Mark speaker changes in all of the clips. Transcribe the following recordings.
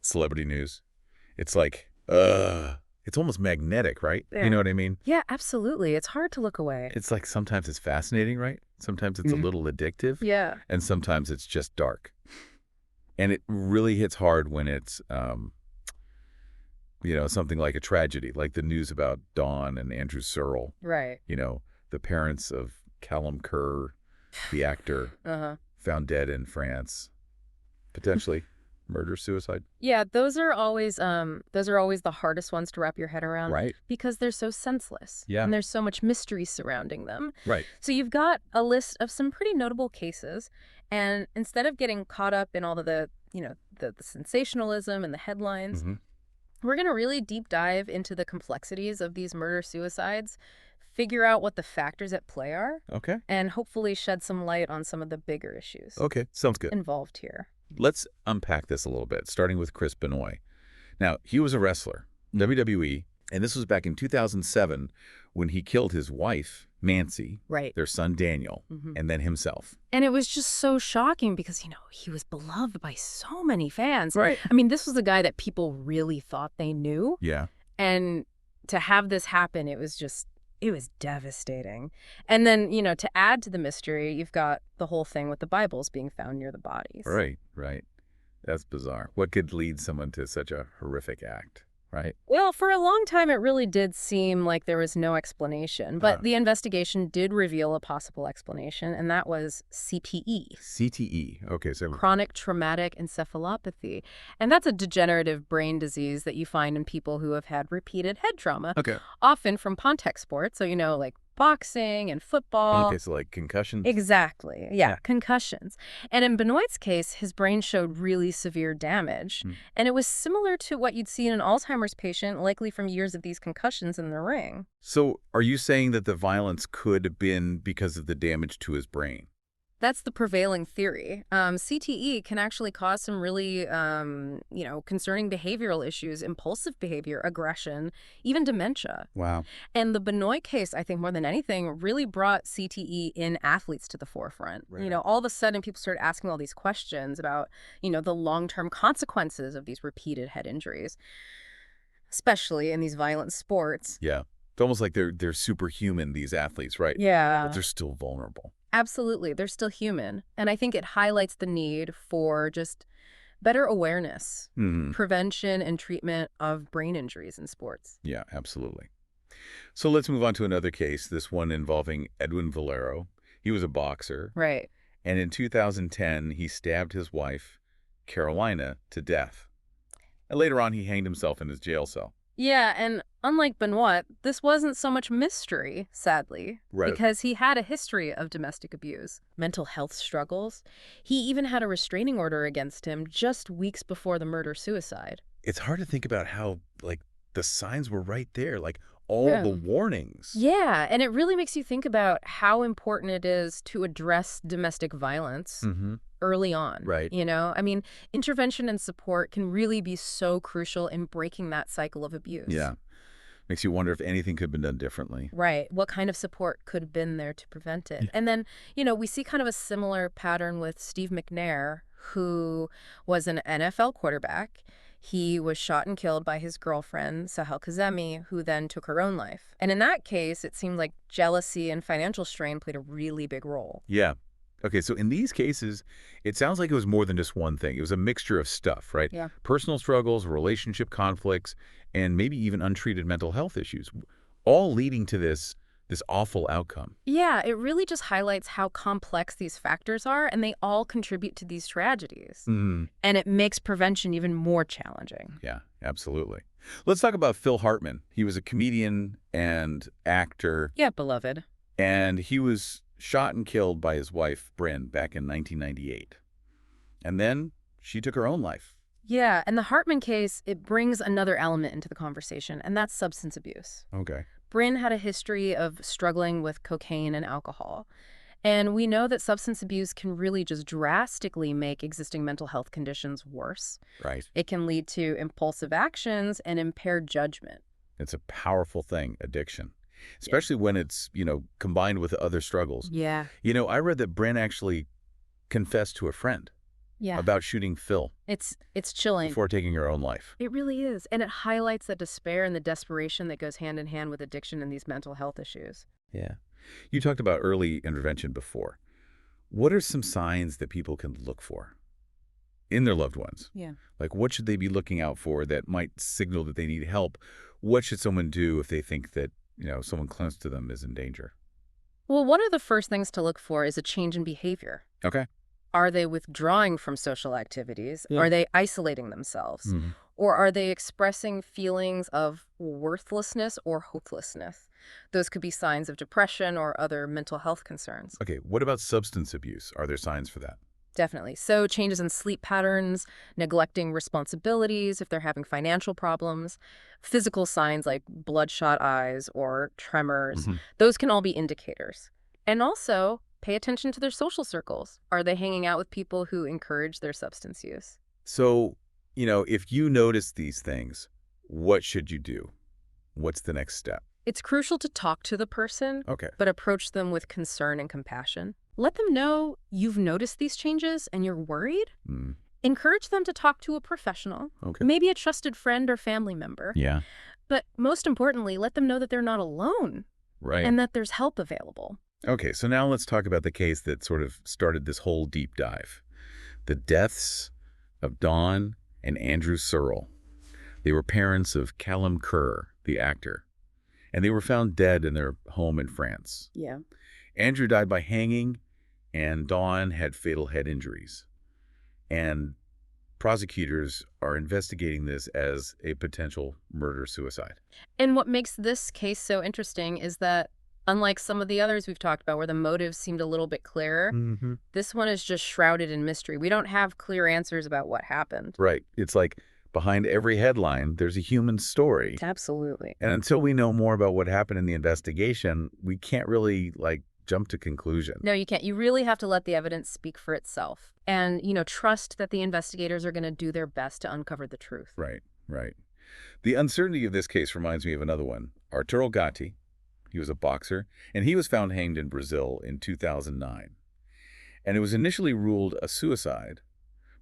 Speaker 1: celebrity news. It's like, it's almost magnetic, right?
Speaker 2: Yeah.
Speaker 1: You know what I mean?
Speaker 2: Yeah, absolutely. It's hard to look away.
Speaker 1: It's like sometimes it's fascinating, right? Sometimes it's a little addictive.
Speaker 2: Yeah.
Speaker 1: And sometimes it's just dark. And it really hits hard when it's, something like a tragedy, like the news about Dawn and Andrew Searle.
Speaker 2: Right.
Speaker 1: The parents of Callum Kerr, the actor, found dead in France, potentially murder, suicide.
Speaker 2: Yeah, those are always the hardest ones to wrap your head around.
Speaker 1: Right.
Speaker 2: Because they're so senseless.
Speaker 1: Yeah.
Speaker 2: And there's so much mystery surrounding them.
Speaker 1: Right.
Speaker 2: So you've got a list of some pretty notable cases, and instead of getting caught up in all of the sensationalism and the headlines, we're going to really deep dive into the complexities of these murder-suicides, figure out what the factors at play are, and hopefully shed some light on some of the bigger issues
Speaker 1: Sounds good.
Speaker 2: involved here.
Speaker 1: Let's unpack this a little bit, starting with Chris Benoit. Now, he was a wrestler, WWE, and this was back in 2007 when he killed his wife, Nancy, their son, Daniel, and then himself.
Speaker 2: And it was just so shocking because, he was beloved by so many fans.
Speaker 1: Right.
Speaker 2: I mean, this was a guy that people really thought they knew.
Speaker 1: Yeah.
Speaker 2: And to have this happen, it was devastating. And then, to add to the mystery, you've got the whole thing with the Bibles being found near the bodies.
Speaker 1: Right. That's bizarre. What could lead someone to such a horrific act, right?
Speaker 2: Well, for a long time, it really did seem like there was no explanation. But the investigation did reveal a possible explanation, and that was CTE.
Speaker 1: CTE. Okay, so
Speaker 2: Chronic traumatic encephalopathy. And that's a degenerative brain disease that you find in people who have had repeated head trauma. Often from contact sports, so, like boxing and football.
Speaker 1: Okay, so like concussions?
Speaker 2: Exactly. Yeah, concussions. And in Benoit's case, his brain showed really severe damage. And it was similar to what you'd see in an Alzheimer's patient, likely from years of these concussions in the ring.
Speaker 1: So are you saying that the violence could have been because of the damage to his brain?
Speaker 2: That's the prevailing theory. CTE can actually cause some really, concerning behavioral issues, impulsive behavior, aggression, even dementia.
Speaker 1: Wow.
Speaker 2: And the Benoit case, I think more than anything, really brought CTE in athletes to the forefront.
Speaker 1: Right.
Speaker 2: All of a sudden people started asking all these questions about, the long-term consequences of these repeated head injuries, especially in these violent sports.
Speaker 1: Yeah. It's almost like they're superhuman, these athletes, right?
Speaker 2: Yeah.
Speaker 1: But they're still vulnerable.
Speaker 2: Absolutely. They're still human. And I think it highlights the need for just better awareness, prevention, and treatment of brain injuries in sports.
Speaker 1: Yeah, absolutely. So let's move on to another case, this one involving Edwin Valero. He was a boxer.
Speaker 2: Right.
Speaker 1: And in 2010, he stabbed his wife, Carolina, to death. And later on, he hanged himself in his jail cell.
Speaker 2: Yeah, and unlike Benoit, this wasn't so much mystery, sadly, because he had a history of domestic abuse, mental health struggles. He even had a restraining order against him just weeks before the murder-suicide.
Speaker 1: It's hard to think about how, the signs were right there, all the warnings.
Speaker 2: Yeah, and it really makes you think about how important it is to address domestic violence early on.
Speaker 1: Right.
Speaker 2: I mean, intervention and support can really be so crucial in breaking that cycle of abuse.
Speaker 1: Yeah. Makes you wonder if anything could have been done differently.
Speaker 2: Right. What kind of support could have been there to prevent it? And then, we see kind of a similar pattern with Steve McNair, who was an NFL quarterback. He was shot and killed by his girlfriend, Sahel Kazemi, who then took her own life. And in that case, it seemed like jealousy and financial strain played a really big role.
Speaker 1: Yeah. Okay, so in these cases, it sounds like it was more than just one thing. It was a mixture of stuff, right?
Speaker 2: Yeah.
Speaker 1: Personal struggles, relationship conflicts, and maybe even untreated mental health issues, all leading to this awful outcome.
Speaker 2: Yeah, it really just highlights how complex these factors are, and they all contribute to these tragedies. And it makes prevention even more challenging.
Speaker 1: Yeah, absolutely. Let's talk about Phil Hartman. He was a comedian and actor.
Speaker 2: Yeah, beloved.
Speaker 1: And he was shot and killed by his wife, Bryn, back in 1998. And then she took her own life.
Speaker 2: Yeah, and the Hartman case, it brings another element into the conversation, and that's substance abuse.
Speaker 1: Okay.
Speaker 2: Bryn had a history of struggling with cocaine and alcohol. And we know that substance abuse can really just drastically make existing mental health conditions worse.
Speaker 1: Right.
Speaker 2: It can lead to impulsive actions and impaired judgment.
Speaker 1: It's a powerful thing, addiction, especially when it's, combined with other struggles.
Speaker 2: Yeah.
Speaker 1: I read that Bryn actually confessed to a friend. about shooting Phil.
Speaker 2: It's chilling.
Speaker 1: Before taking her own life.
Speaker 2: It really is. And it highlights the despair and the desperation that goes hand in hand with addiction and these mental health issues.
Speaker 1: Yeah. You talked about early intervention before. What are some signs that people can look for in their loved ones?
Speaker 2: Yeah.
Speaker 1: Like, what should they be looking out for that might signal that they need help? What should someone do if they think that, someone close to them is in danger?
Speaker 2: Well, one of the first things to look for is a change in behavior.
Speaker 1: Okay.
Speaker 2: Are they withdrawing from social activities?
Speaker 1: Yeah.
Speaker 2: Are they isolating themselves?
Speaker 1: Mm-hmm.
Speaker 2: Or are they expressing feelings of worthlessness or hopelessness? Those could be signs of depression or other mental health concerns.
Speaker 1: Okay, what about substance abuse? Are there signs for that?
Speaker 2: Definitely. So changes in sleep patterns, neglecting responsibilities if they're having financial problems, physical signs like bloodshot eyes or tremors, those can all be indicators. And also, pay attention to their social circles. Are they hanging out with people who encourage their substance use?
Speaker 1: So, if you notice these things, what should you do? What's the next step?
Speaker 2: It's crucial to talk to the person, but approach them with concern and compassion. Let them know you've noticed these changes and you're worried. Encourage them to talk to a professional, maybe a trusted friend or family member.
Speaker 1: Yeah.
Speaker 2: But most importantly, let them know that they're not alone.
Speaker 1: Right.
Speaker 2: And that there's help available.
Speaker 1: Okay, so now let's talk about the case that sort of started this whole deep dive. The deaths of Dawn and Andrew Searle. They were parents of Callum Kerr, the actor, and they were found dead in their home in France.
Speaker 2: Yeah.
Speaker 1: Andrew died by hanging, and Dawn had fatal head injuries. And prosecutors are investigating this as a potential murder-suicide.
Speaker 2: And what makes this case so interesting is that, unlike some of the others we've talked about where the motives seemed a little bit clearer, this one is just shrouded in mystery. We don't have clear answers about what happened.
Speaker 1: Right. It's like behind every headline, there's a human story.
Speaker 2: Absolutely.
Speaker 1: And until we know more about what happened in the investigation, we can't really, jump to conclusions.
Speaker 2: No, you can't. You really have to let the evidence speak for itself. And, trust that the investigators are going to do their best to uncover the truth.
Speaker 1: Right, right. The uncertainty of this case reminds me of another one. Arturo Gatti. He was a boxer, and he was found hanged in Brazil in 2009. And it was initially ruled a suicide,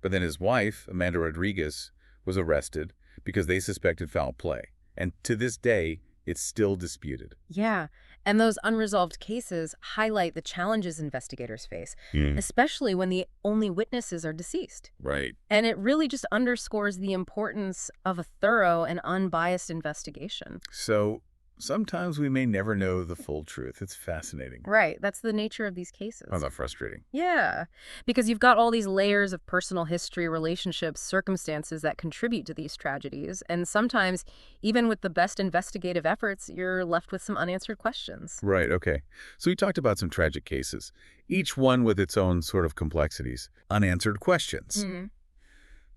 Speaker 1: but then his wife, Amanda Rodriguez, was arrested because they suspected foul play. And to this day, it's still disputed.
Speaker 2: Yeah, and those unresolved cases highlight the challenges investigators face, especially when the only witnesses are deceased.
Speaker 1: Right.
Speaker 2: And it really just underscores the importance of a thorough and unbiased investigation.
Speaker 1: So sometimes we may never know the full truth. It's fascinating.
Speaker 2: Right. That's the nature of these cases.
Speaker 1: Oh, that's frustrating.
Speaker 2: Yeah. Because you've got all these layers of personal history, relationships, circumstances that contribute to these tragedies. And sometimes, even with the best investigative efforts, you're left with some unanswered questions.
Speaker 1: Right. Okay. So we talked about some tragic cases, each one with its own sort of complexities, unanswered questions.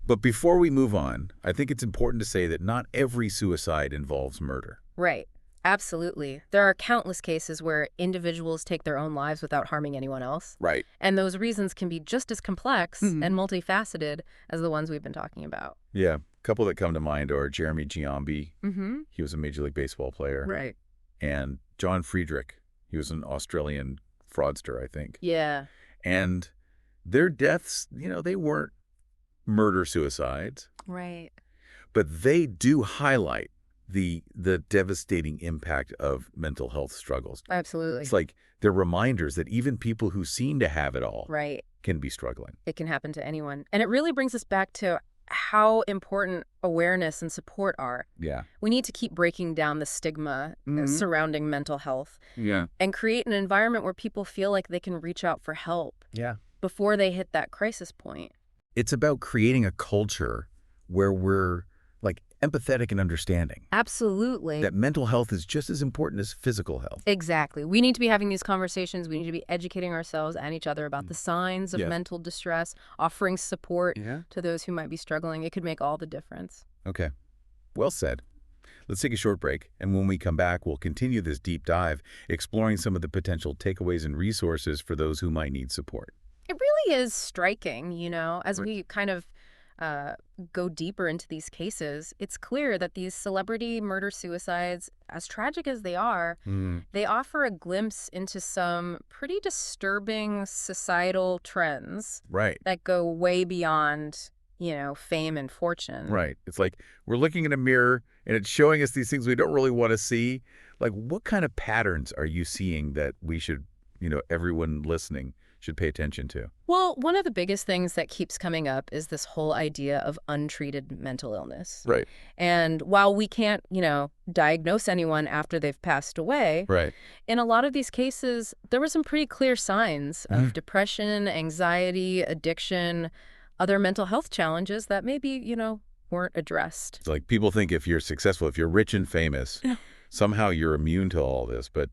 Speaker 1: But before we move on, I think it's important to say that not every suicide involves murder.
Speaker 2: Right. Absolutely. There are countless cases where individuals take their own lives without harming anyone else.
Speaker 1: Right.
Speaker 2: And those reasons can be just as complex and multifaceted as the ones we've been talking about.
Speaker 1: Yeah. A couple that come to mind are Jeremy Giambi. He was a Major League Baseball player.
Speaker 2: Right.
Speaker 1: And John Friedrich. He was an Australian fraudster, I think.
Speaker 2: Yeah.
Speaker 1: And their deaths, they weren't murder-suicides.
Speaker 2: Right.
Speaker 1: But they do highlight the devastating impact of mental health struggles.
Speaker 2: Absolutely.
Speaker 1: It's like they're reminders that even people who seem to have it all can be struggling.
Speaker 2: It can happen to anyone. And it really brings us back to how important awareness and support are.
Speaker 1: Yeah.
Speaker 2: We need to keep breaking down the stigma surrounding mental health.
Speaker 1: Yeah.
Speaker 2: And create an environment where people feel like they can reach out for help.
Speaker 1: Yeah.
Speaker 2: Before they hit that crisis point.
Speaker 1: It's about creating a culture where we're empathetic and understanding.
Speaker 2: Absolutely.
Speaker 1: That mental health is just as important as physical health.
Speaker 2: Exactly. We need to be having these conversations. We need to be educating ourselves and each other about the signs of mental distress, offering support to those who might be struggling. It could make all the difference.
Speaker 1: Okay. Well said. Let's take a short break, and when we come back, we'll continue this deep dive, exploring some of the potential takeaways and resources for those who might need support.
Speaker 2: It really is striking, as we kind of go deeper into these cases, it's clear that these celebrity murder-suicides, as tragic as they are, they offer a glimpse into some pretty disturbing societal trends that go way beyond, fame and fortune.
Speaker 1: Right. It's like we're looking in a mirror and it's showing us these things we don't really want to see. Like, what kind of patterns are you seeing that we should, everyone listening should pay attention to?
Speaker 2: Well, one of the biggest things that keeps coming up is this whole idea of untreated mental illness.
Speaker 1: Right.
Speaker 2: And while we can't, diagnose anyone after they've passed away, in a lot of these cases, there were some pretty clear signs of depression, anxiety, addiction, other mental health challenges that maybe, weren't addressed.
Speaker 1: It's like people think if you're successful, if you're rich and famous, somehow you're immune to all this, but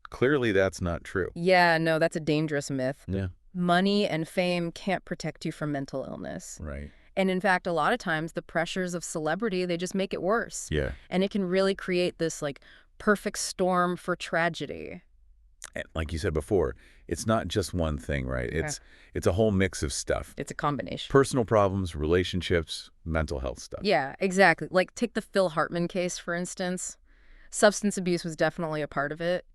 Speaker 1: clearly that's not true.
Speaker 2: Yeah, no, that's a dangerous myth.
Speaker 1: Yeah.
Speaker 2: Money and fame can't protect you from mental illness.
Speaker 1: Right.
Speaker 2: And in fact, a lot of times the pressures of celebrity, they just make it worse.
Speaker 1: Yeah.
Speaker 2: And it can really create this perfect storm for tragedy.
Speaker 1: And like you said before, it's not just one thing, right? It's a whole mix of stuff.
Speaker 2: It's a combination.
Speaker 1: Personal problems, relationships, mental health stuff.
Speaker 2: Yeah, exactly. Like take the Phil Hartman case, for instance. Substance abuse was definitely a part of it.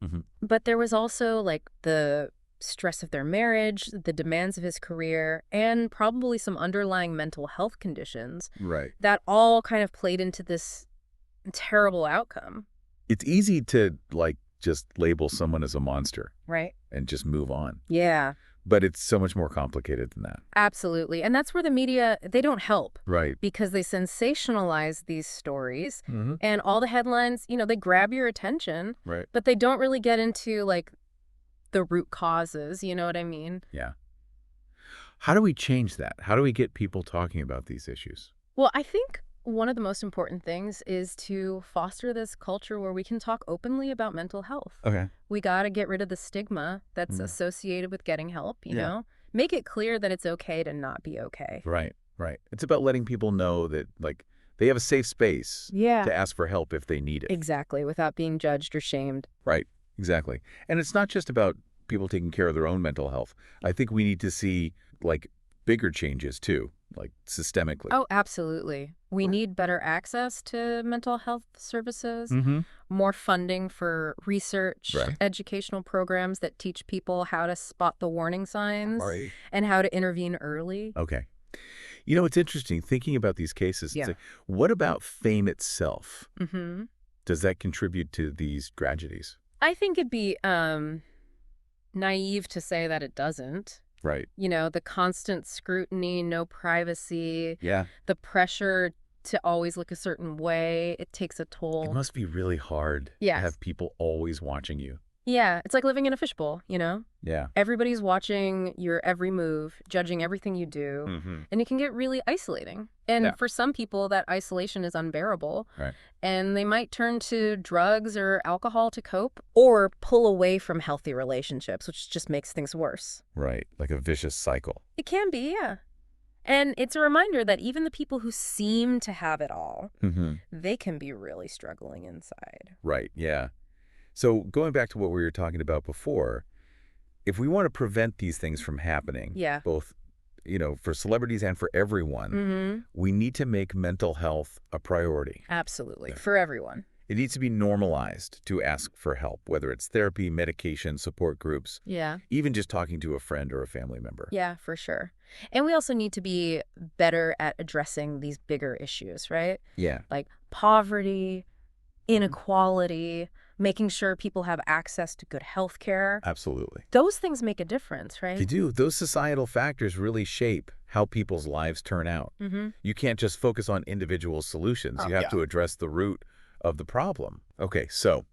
Speaker 2: But there was also the stress of their marriage, the demands of his career, and probably some underlying mental health conditions.
Speaker 1: Right.
Speaker 2: That all kind of played into this terrible outcome.
Speaker 1: It's easy to just label someone as a monster.
Speaker 2: Right.
Speaker 1: And just move on.
Speaker 2: Yeah.
Speaker 1: But it's so much more complicated than that.
Speaker 2: Absolutely. And that's where the media, they don't help.
Speaker 1: Right.
Speaker 2: Because they sensationalize these stories. And all the headlines, they grab your attention.
Speaker 1: Right.
Speaker 2: But they don't really get into, the root causes. You know what I mean?
Speaker 1: Yeah. How do we change that? How do we get people talking about these issues?
Speaker 2: Well, I think one of the most important things is to foster this culture where we can talk openly about mental health.
Speaker 1: Okay.
Speaker 2: We got to get rid of the stigma that's associated with getting help, you know? Make it clear that it's okay to not be okay.
Speaker 1: Right, right. It's about letting people know that, they have a safe space to ask for help if they need it.
Speaker 2: Exactly, without being judged or shamed.
Speaker 1: Right, exactly. And it's not just about people taking care of their own mental health. I think we need to see, bigger changes, too. Systemically.
Speaker 2: Oh, absolutely. We need better access to mental health services, more funding for research, educational programs that teach people how to spot the warning signs and how to intervene early.
Speaker 1: Okay. It's interesting thinking about these cases.
Speaker 2: Yeah.
Speaker 1: What about fame itself? Does that contribute to these tragedies?
Speaker 2: I think it'd be naive to say that it doesn't.
Speaker 1: Right.
Speaker 2: The constant scrutiny, no privacy, the pressure to always look a certain way, it takes a toll.
Speaker 1: It must be really hard to have people always watching you.
Speaker 2: Yeah, it's like living in a fishbowl,
Speaker 1: Yeah.
Speaker 2: Everybody's watching your every move, judging everything you do, and it can get really isolating. And for some people, that isolation is unbearable, and they might turn to drugs or alcohol to cope, or pull away from healthy relationships, which just makes things worse.
Speaker 1: Right, like a vicious cycle.
Speaker 2: It can be, yeah. And it's a reminder that even the people who seem to have it all, they can be really struggling inside.
Speaker 1: Right, yeah. So going back to what we were talking about before, if we want to prevent these things from happening, both, for celebrities and for everyone, we need to make mental health a priority.
Speaker 2: Absolutely. For everyone.
Speaker 1: It needs to be normalized to ask for help, whether it's therapy, medication, support groups, even just talking to a friend or a family member.
Speaker 2: Yeah, for sure. And we also need to be better at addressing these bigger issues, right?
Speaker 1: Yeah.
Speaker 2: Like poverty, inequality, making sure people have access to good health care.
Speaker 1: Absolutely.
Speaker 2: Those things make a difference, right?
Speaker 1: They do. Those societal factors really shape how people's lives turn out. You can't just focus on individual solutions. You have to address the root of the problem. Okay, so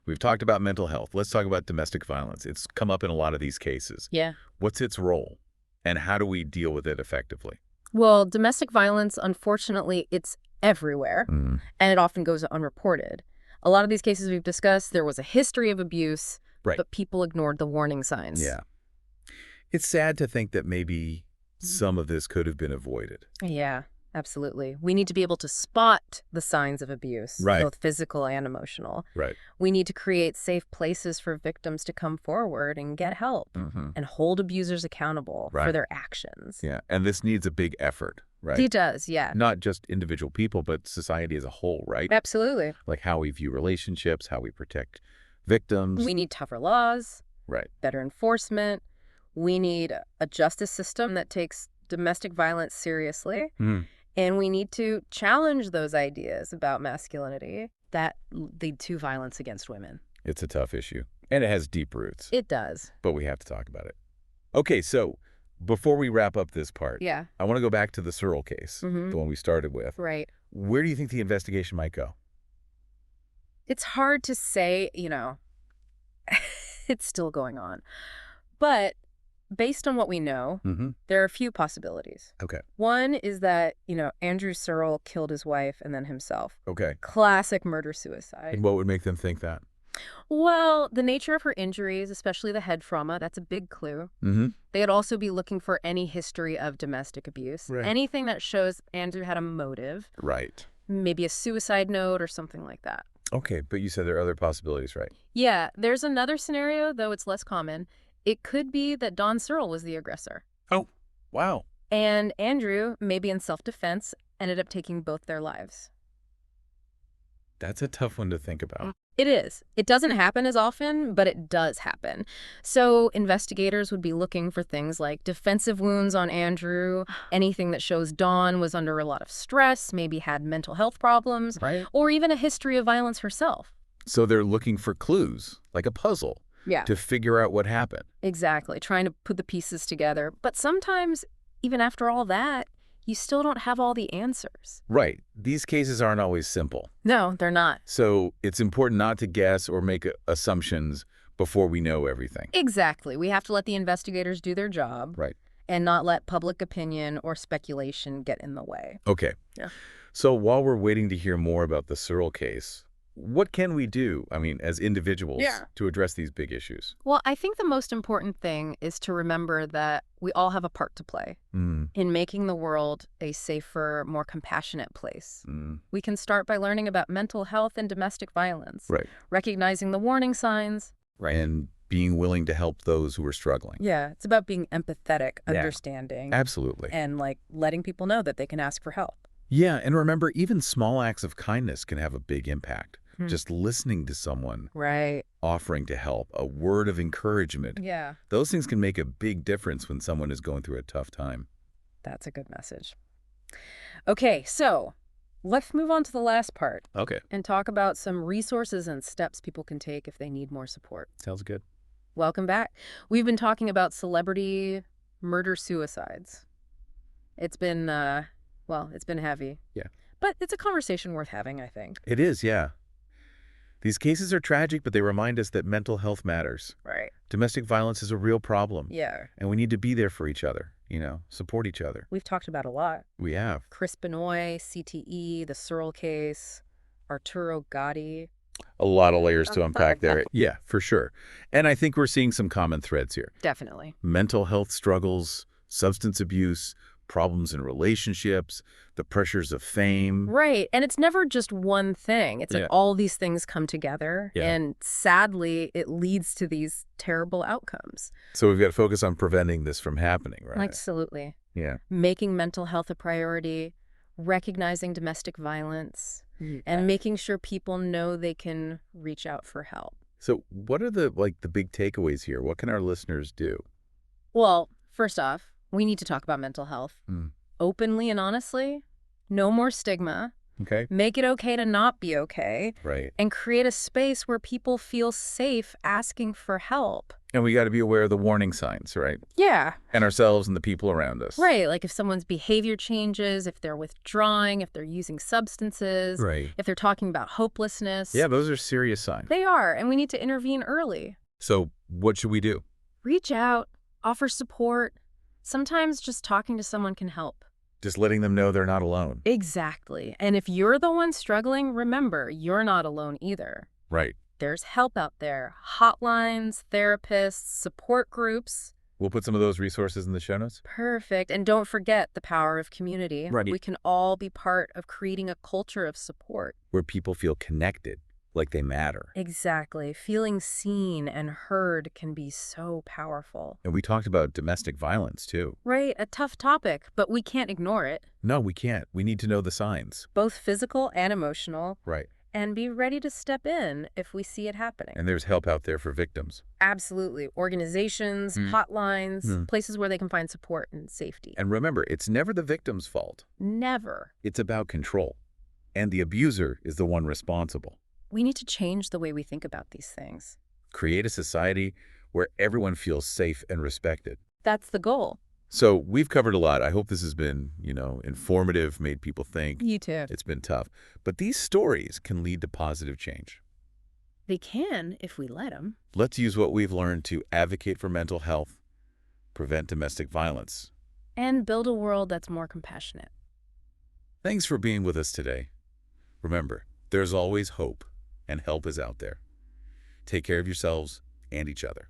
Speaker 1: we've talked about mental health. Let's talk about domestic violence. It's come up in a lot of these cases.
Speaker 2: Yeah.
Speaker 1: What's its role, and how do we deal with it effectively?
Speaker 2: Well, domestic violence, unfortunately, it's everywhere, and it often goes unreported. A lot of these cases we've discussed, there was a history of abuse, but people ignored the warning signs.
Speaker 1: Yeah. It's sad to think that maybe some of this could have been avoided.
Speaker 2: Yeah, Absolutely. We need to be able to spot the signs of abuse,
Speaker 1: Right.
Speaker 2: both physical and emotional.
Speaker 1: Right.
Speaker 2: We need to create safe places for victims to come forward and get help and hold abusers accountable for their actions.
Speaker 1: Yeah, and this needs a big effort, right?
Speaker 2: It does, yeah.
Speaker 1: Not just individual people, but society as a whole, right?
Speaker 2: Absolutely.
Speaker 1: Like how we view relationships, how we protect victims.
Speaker 2: We need tougher laws,
Speaker 1: Right.
Speaker 2: better enforcement. We need a justice system that takes domestic violence seriously. And we need to challenge those ideas about masculinity that lead to violence against women.
Speaker 1: It's a tough issue, and it has deep roots.
Speaker 2: It does.
Speaker 1: But we have to talk about it. Okay, so before we wrap up this part, I want to go back to the Searle case, the one we started with.
Speaker 2: Right.
Speaker 1: Where do you think the investigation might go?
Speaker 2: It's hard to say, it's still going on. But based on what we know, there are a few possibilities.
Speaker 1: Okay.
Speaker 2: One is that, Andrew Searle killed his wife and then himself.
Speaker 1: Okay.
Speaker 2: Classic murder-suicide.
Speaker 1: And what would make them think that?
Speaker 2: Well, the nature of her injuries, especially the head trauma, that's a big clue. They'd also be looking for any history of domestic abuse.
Speaker 1: Right.
Speaker 2: Anything that shows Andrew had a motive.
Speaker 1: Right.
Speaker 2: Maybe a suicide note or something like that.
Speaker 1: Okay, but you said there are other possibilities, right?
Speaker 2: Yeah, there's another scenario, though it's less common. It could be that Don Searle was the aggressor.
Speaker 1: Oh, wow.
Speaker 2: And Andrew, maybe in self-defense, ended up taking both their lives.
Speaker 1: That's a tough one to think about.
Speaker 2: It is. It doesn't happen as often, but it does happen. So investigators would be looking for things like defensive wounds on Andrew, anything that shows Dawn was under a lot of stress, maybe had mental health problems, or even a history of violence herself.
Speaker 1: So they're looking for clues, like a puzzle, to figure out what happened.
Speaker 2: Exactly, trying to put the pieces together. But sometimes, even after all that, you still don't have all the answers.
Speaker 1: Right. These cases aren't always simple.
Speaker 2: No, they're not.
Speaker 1: So it's important not to guess or make assumptions before we know everything.
Speaker 2: Exactly. We have to let the investigators do their job.
Speaker 1: Right.
Speaker 2: And not let public opinion or speculation get in the way.
Speaker 1: Okay.
Speaker 2: Yeah.
Speaker 1: So while we're waiting to hear more about the Searle case, what can we do, as individuals, to address these big issues?
Speaker 2: Well, I think the most important thing is to remember that we all have a part to play in making the world a safer, more compassionate place. We can start by learning about mental health and domestic violence, recognizing the warning signs,
Speaker 1: and being willing to help those who are struggling.
Speaker 2: Yeah, it's about being empathetic, understanding.
Speaker 1: Absolutely.
Speaker 2: And letting people know that they can ask for help.
Speaker 1: Yeah, and remember, even small acts of kindness can have a big impact. Just listening to someone, offering to help, a word of encouragement.
Speaker 2: Yeah.
Speaker 1: Those things can make a big difference when someone is going through a tough time.
Speaker 2: That's a good message. Okay, so let's move on to the last part.
Speaker 1: Okay.
Speaker 2: And talk about some resources and steps people can take if they need more support.
Speaker 1: Sounds good.
Speaker 2: Welcome back. We've been talking about celebrity murder-suicides. It's been, it's been heavy.
Speaker 1: Yeah.
Speaker 2: But it's a conversation worth having, I think.
Speaker 1: It is, yeah. These cases are tragic, but they remind us that mental health matters.
Speaker 2: Right.
Speaker 1: Domestic violence is a real problem.
Speaker 2: Yeah.
Speaker 1: And we need to be there for each other, support each other.
Speaker 2: We've talked about a lot.
Speaker 1: We have.
Speaker 2: Chris Benoit, CTE, the Searle case, Arturo Gatti.
Speaker 1: A lot of layers to unpack there. Yeah, for sure. And I think we're seeing some common threads here.
Speaker 2: Definitely.
Speaker 1: Mental health struggles, substance abuse, problems in relationships, the pressures of fame.
Speaker 2: Right. And it's never just one thing. It's like all these things come together.
Speaker 1: Yeah.
Speaker 2: And sadly, it leads to these terrible outcomes.
Speaker 1: So we've got to focus on preventing this from happening, right?
Speaker 2: Absolutely.
Speaker 1: Yeah.
Speaker 2: Making mental health a priority, recognizing domestic violence, and making sure people know they can reach out for help.
Speaker 1: So what are the big takeaways here? What can our listeners do?
Speaker 2: Well, first off, we need to talk about mental health openly and honestly. No more stigma.
Speaker 1: Okay.
Speaker 2: Make it okay to not be okay.
Speaker 1: Right.
Speaker 2: And create a space where people feel safe asking for help.
Speaker 1: And we got to be aware of the warning signs, right?
Speaker 2: Yeah.
Speaker 1: And ourselves and the people around us.
Speaker 2: Right. Like if someone's behavior changes, if they're withdrawing, if they're using substances, if they're talking about hopelessness.
Speaker 1: Yeah, those are serious signs.
Speaker 2: They are. And we need to intervene early.
Speaker 1: So what should we do?
Speaker 2: Reach out, offer support. Sometimes just talking to someone can help.
Speaker 1: Just letting them know they're not alone.
Speaker 2: Exactly. And if you're the one struggling, remember, you're not alone either.
Speaker 1: Right.
Speaker 2: There's help out there. Hotlines, therapists, support groups.
Speaker 1: We'll put some of those resources in the show notes.
Speaker 2: Perfect. And don't forget the power of community.
Speaker 1: Right.
Speaker 2: We can all be part of creating a culture of support.
Speaker 1: Where people feel connected, like they matter.
Speaker 2: Exactly. Feeling seen and heard can be so powerful.
Speaker 1: And we talked about domestic violence, too.
Speaker 2: Right. A tough topic, but we can't ignore it.
Speaker 1: No, we can't. We need to know the signs.
Speaker 2: Both physical and emotional.
Speaker 1: Right.
Speaker 2: And be ready to step in if we see it happening.
Speaker 1: And there's help out there for victims.
Speaker 2: Absolutely. Organizations, hotlines, places where they can find support and safety.
Speaker 1: And remember, it's never the victim's fault.
Speaker 2: Never.
Speaker 1: It's about control. And the abuser is the one responsible.
Speaker 2: We need to change the way we think about these things.
Speaker 1: Create a society where everyone feels safe and respected.
Speaker 2: That's the goal.
Speaker 1: So we've covered a lot. I hope this has been, informative, made people think.
Speaker 2: You too.
Speaker 1: It's been tough. But these stories can lead to positive change.
Speaker 2: They can if we let them.
Speaker 1: Let's use what we've learned to advocate for mental health, prevent domestic violence,
Speaker 2: and build a world that's more compassionate.
Speaker 1: Thanks for being with us today. Remember, there's always hope, and help is out there. Take care of yourselves and each other.